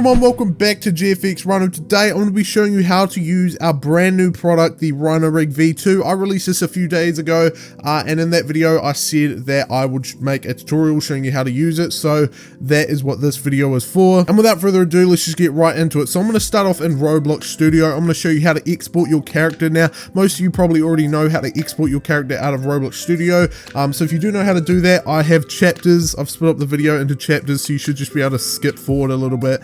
everyone, welcome back to GFXRhino. Today I'm going to be showing you how to use our brand new product, the Rhino Rig V2. I released this a few days ago, and in that video I said that I would make a tutorial showing you how to use it, so that is what this video is for. And without further ado, let's just get right into it. So I'm going to start off in Roblox Studio. I'm going to show you how to export your character. Now, most of you probably already know how to export your character out of Roblox Studio, so if you do know how to do that, I have chapters. I've split up the video into chapters, so you should just be able to skip forward a little bit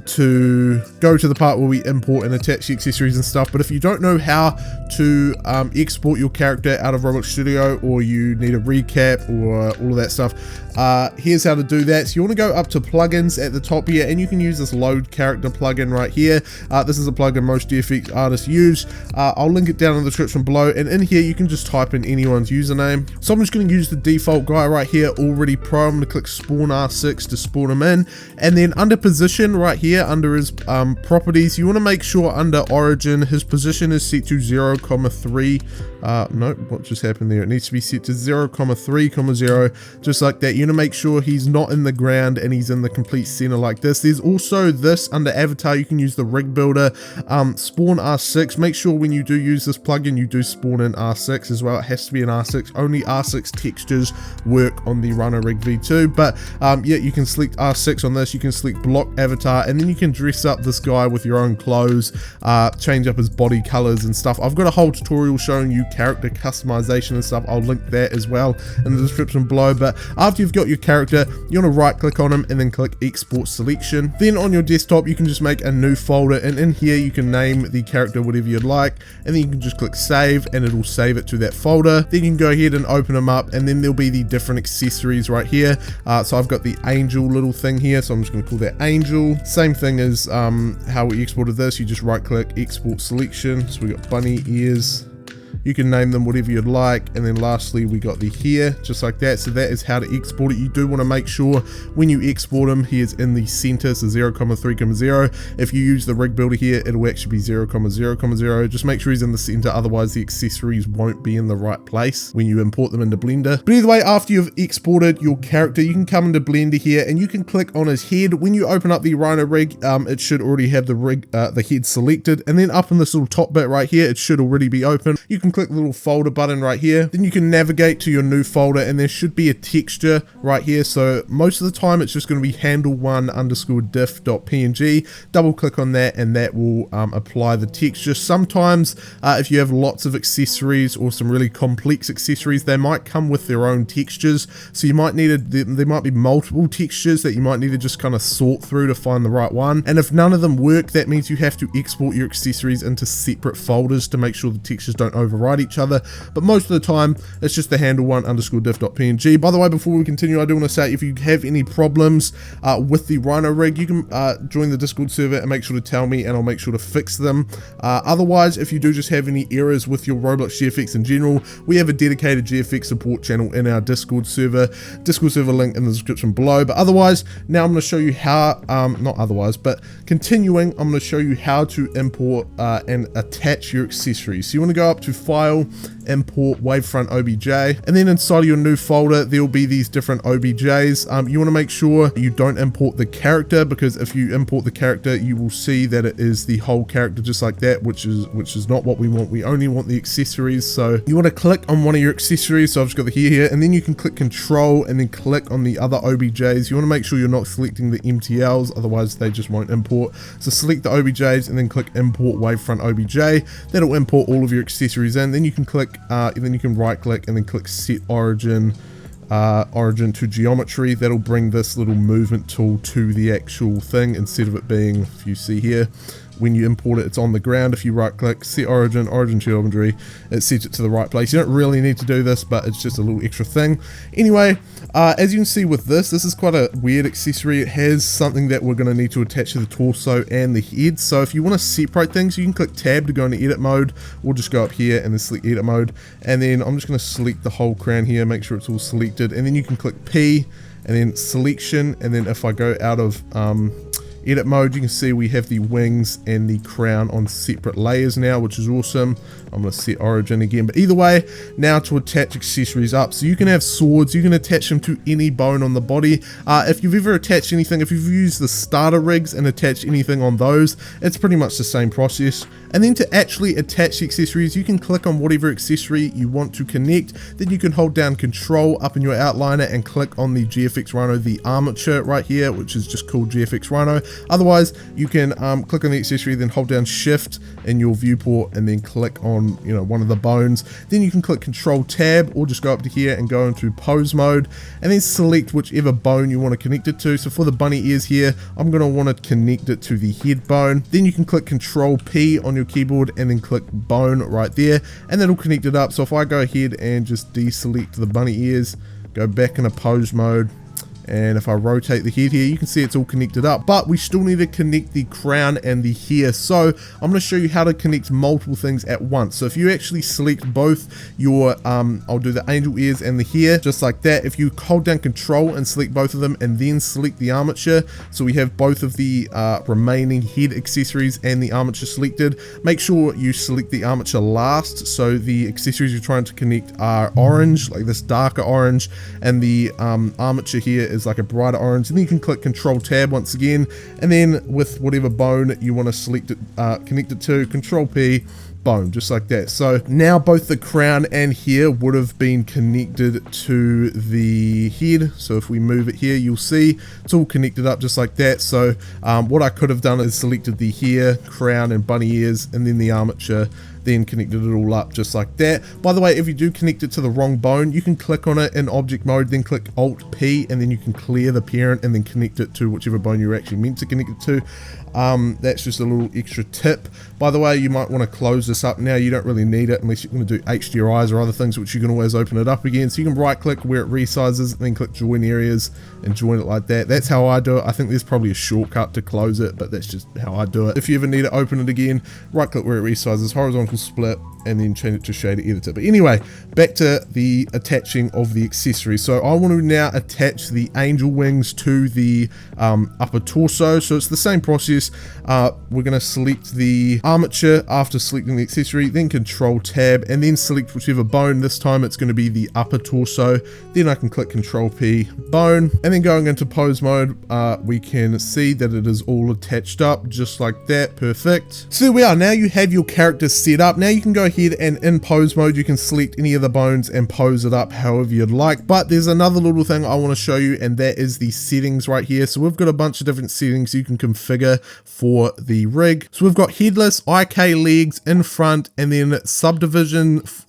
to go to the part where we import and attach the accessories and stuff. But if you don't know how to export your character out of Roblox Studio, or you need a recap or all of that stuff, here's how to do that. So you want to go up to plugins at the top here, and you can use this load character plugin right here. This is a plugin most GFX artists use. I'll link it down in the description below, and in here you can just type in anyone's username. So I'm just going to use the default guy right here, already pro. I'm going to click spawn R6 to spawn him in, and then under position right here under his properties, you want to make sure under origin his position is set to 0,3. Nope, what just happened there? It needs to be set to 0,3,0, just like that. You want to make sure he's not in the ground and he's in the complete center like this. There's also this under avatar, you can use the rig builder, spawn R6. Make sure when you do use this plugin you do spawn in R6 as well. It has to be an R6. Only R6 textures work on the Rhino Rig V2, but yeah, you can select R6 on this. You can select block avatar, and then you can dress up this guy with your own clothes, change up his body colors and stuff. I've got a whole tutorial showing you character customization and stuff. I'll link that as well in the description below. But after you've got your character, you want to right click on him and then click export selection. Then on your desktop you can just make a new folder, and in here you can name the character whatever you'd like, and then you can just click save and it'll save it to that folder. Then you can go ahead and open them up, and then there'll be the different accessories right here. So I've got the angel little thing here, so I'm just going to call that angel. Same thing as how we exported this. You just right click export selection. So we got bunny ears. You can name them whatever you'd like, and then lastly we got the hair, just like that. So that is how to export it. You do want to make sure when you export him he is in the center, so 0,3,0. If you use the rig builder here, it'll actually be 0,0,0. Just make sure he's in the center, otherwise the accessories won't be in the right place when you import them into Blender. But either way, after you've exported your character, you can come into Blender here and you can click on his head. When you open up the Rhino rig, it should already have the head selected, and then up in this little top bit right here, it should already be open. You can click the little folder button right here, then you can navigate to your new folder, and there should be a texture right here. So most of the time it's just going to be handle1_diff.png. double click on that and that will apply the texture. Sometimes if you have lots of accessories or some really complex accessories, they might come with their own textures, so you might need there might be multiple textures that you might need to just kind of sort through to find the right one. And if none of them work, that means you have to export your accessories into separate folders to make sure the textures don't overwrite each other. But most of the time it's just the handle1_diff.png. By the way, before we continue, I do want to say if you have any problems with the Rhino rig, you can join the Discord server and make sure to tell me, and I'll make sure to fix them. Otherwise, if you do just have any errors with your Roblox GFX in general, we have a dedicated GFX support channel in our Discord server link in the description below. But otherwise, now I'm going to show you how continuing, I'm going to show you how to import and attach your accessories. So you want to go up to File, Import Wavefront OBJ, and then inside of your new folder there will be these different OBJs. You want to make sure you don't import the character, because if you import the character you will see that it is the whole character just like that, which is not what we want. We only want the accessories. So you want to click on one of your accessories. So I've just got the hair here, and then you can click Control and then click on the other OBJs. You want to make sure you're not selecting the MTLs, otherwise they just won't import. So select the OBJs and then click Import Wavefront OBJ. That'll import all of your accessories in. Then you can click then you can right click and then click Set Origin to Geometry. That'll bring this little movement tool to the actual thing, instead of it being, if you see here, when you import it, it's on the ground. If you right click, set origin geometry, it sets it to the right place. You don't really need to do this, but it's just a little extra thing. Anyway, as you can see with this is quite a weird accessory. It has something that we're going to need to attach to the torso and the head. So if you want to separate things, you can click tab to go into edit mode, or just go up here and then select edit mode. And then I'm just going to select the whole crown here, make sure it's all selected, and then you can click P and then selection. And then if I go out of edit mode, you can see we have the wings and the crown on separate layers now, which is awesome. I'm going to set origin again, but either way, now to attach accessories up. So you can have swords, you can attach them to any bone on the body. If you've ever attached anything, if you've used the starter rigs and attached anything on those, it's pretty much the same process. And then to actually attach the accessories, you can click on whatever accessory you want to connect. Then you can hold down Control up in your outliner and click on the GFXRhino, the armature right here, which is just called GFXRhino. Otherwise, you can click on the accessory, then hold down Shift in your viewport, and then click on one of the bones. Then you can click Control Tab, or just go up to here and go into pose mode, and then select whichever bone you want to connect it to. So for the bunny ears here, I'm going to want to connect it to the head bone. Then you can click Control P on your keyboard and then click bone right there, and that'll connect it up. So if I go ahead and just deselect the bunny ears, go back into pose mode, and if I rotate the head here, you can see it's all connected up, but we still need to connect the crown and the hair. So I'm going to show you how to connect multiple things at once. So if you actually select both your, I'll do the angel ears and the hair, just like that. If you hold down Control and select both of them and then select the armature, so we have both of the remaining head accessories and the armature selected. Make sure you select the armature last, so the accessories you're trying to connect are orange, like this darker orange, and the armature here is like a brighter orange. And then you can click Control Tab once again, and then with whatever bone you want to select it, connect it to, Control P, bone, just like that. So now both the crown and hair would have been connected to the head. So if we move it here, you'll see it's all connected up just like that. So what I could have done is selected the hair, crown, and bunny ears, and then the armature, then connected it all up just like that. By the way, if you do connect it to the wrong bone, you can click on it in object mode, then click Alt P, and then you can clear the parent and then connect it to whichever bone you're actually meant to connect it to. That's just a little extra tip. By the way, you might want to close this up now. You don't really need it unless you're going to do HDRIs or other things, which you can always open it up again. So you can right click where it resizes and then click join areas and join it like that. That's how I do it. I think there's probably a shortcut to close it, but that's just how I do it. If you ever need to open it again, right click where it resizes, horizontal split, and then change it to shader editor. But anyway, back to the attaching of the accessory. So I want to now attach the angel wings to the upper torso. So it's the same process. We're going to select the armature after selecting the accessory, then Control Tab, and then select whichever bone. This time it's going to be the upper torso. Then I can click Control P, bone, and then going into pose mode, we can see that it is all attached up just like that. Perfect. So there we are. Now you have your character set up. Now you can go ahead and in pose mode, you can select any of the bones and pose it up however you'd like. But there's another little thing I want to show you, and that is the settings right here. So we've got a bunch of different settings you can configure for the rig. So we've got headless, IK legs, in front, and then subdivisions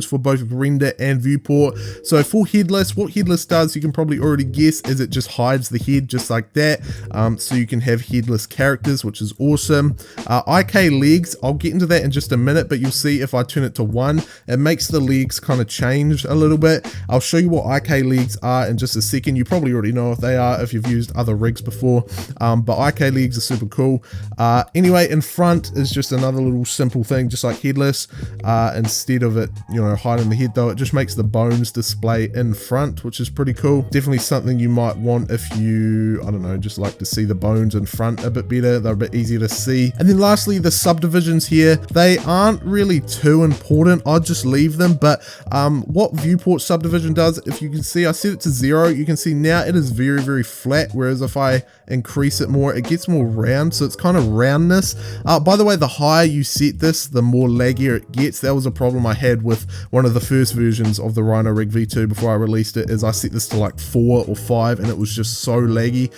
for both render and viewport. So for headless, what headless does, you can probably already guess, is it just hides the head just like that. So you can have headless characters, which is awesome. IK legs, I'll get into that in just a minute, but you'll see if I turn it to 1, it makes the legs kind of change a little bit. I'll show you what IK legs are in just a second. You probably already know what they are if you've used other rigs before, but IK legs are super cool. Anyway, in front is just another little simple thing, just like headless. Instead of it, hiding the head though, it just makes the bones display in front, which is pretty cool. Definitely something you might want if you, I don't know, just like to see the bones in front a bit better. They're a bit easier to see. And then lastly, the subdivisions here, they aren't really too important. I'll just leave them. But what viewport subdivision does, if you can see, I set it to 0. You can see now it is very, very flat, whereas if I increase it more, it gets more round. So it's kind of roundness. By the way, the higher you set this, the more laggier it gets. That was a problem I had with one of the first versions of the Rhino Rig V2 before I released it, is I set this to like 4 or 5 and it was just so laggy.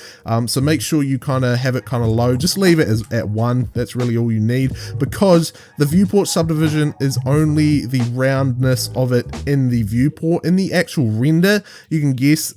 So make sure you kind of have it kind of low. Just leave it as at 1. That's really all you need, because the viewport subdivision is only the roundness of it in the viewport. In the actual render, you can guess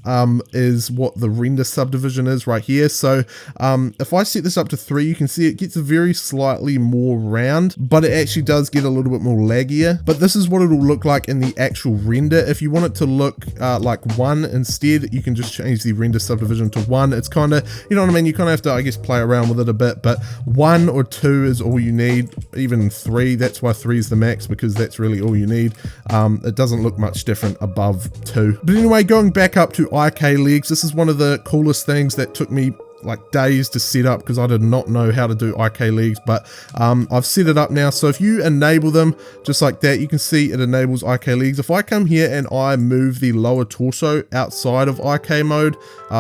is what the render subdivision is right here. So if I set this up to 3, you can see it gets very slightly more round, but it actually does get a little bit more laggier. But this is what it'll look like in the actual render. If you want it to look like 1 instead, you can just change the render subdivision to 1. It's kind of, you know what I mean, you kind of have to, I guess, play around with it a bit, but 1 or 2 is all you need. Even 3, that's why 3 is the max, because that's really all you need. It doesn't look much different above 2. But anyway, going back up to IK legs, this is one of the coolest things that took me like days to set up because I did not know how to do IK leagues, but I've set it up now. So if you enable them just like that, you can see it enables IK leagues. If I come here and I move the lower torso outside of IK mode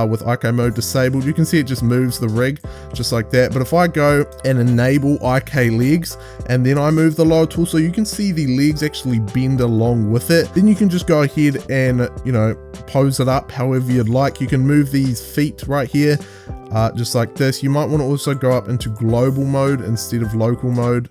with IK mode disabled, you can see it just moves the rig just like that. But if I go and enable IK legs and then I move the lower torso, you can see the legs actually bend along with it. Then you can just go ahead and, you know, pose it up however you'd like. You can move these feet right here just like this. You might want to also go up into global mode instead of local mode.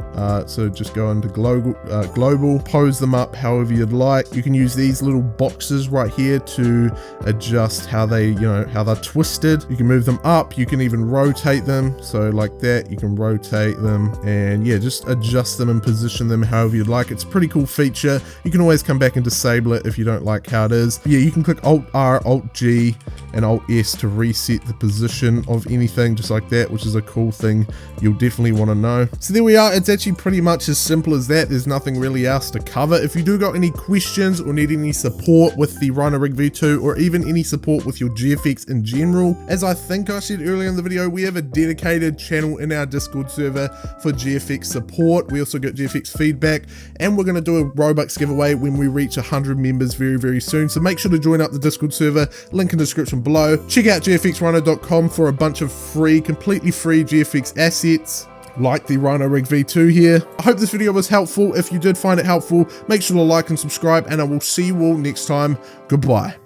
So just go into global, pose them up however you'd like. You can use these little boxes right here to adjust how they, you know, how they're twisted. You can move them up. You can even rotate them. So like that, you can rotate them and yeah, just adjust them and position them however you'd like. It's a pretty cool feature. You can always come back and disable it if you don't like how it is. But yeah, you can click Alt R, Alt G, and Alt S to reset the position of anything just like that, which is a cool thing you'll definitely want to know. So there we are. It's actually pretty much as simple as that. There's nothing really else to cover. If you do got any questions or need any support with the Rhino Rig V2 or even any support with your GFX in general, as I think I said earlier in the video, we have a dedicated channel in our Discord server for GFX support. We also get GFX feedback, and we're going to do a Robux giveaway when we reach 100 members very soon. So make sure to join up the Discord server, link in the description below. Check out GFXRhino.com for a bunch of free, completely free GFX assets like the Rhino Rig V2 here. I hope this video was helpful. If you did find it helpful, make sure to like and subscribe, and I will see you all next time. Goodbye.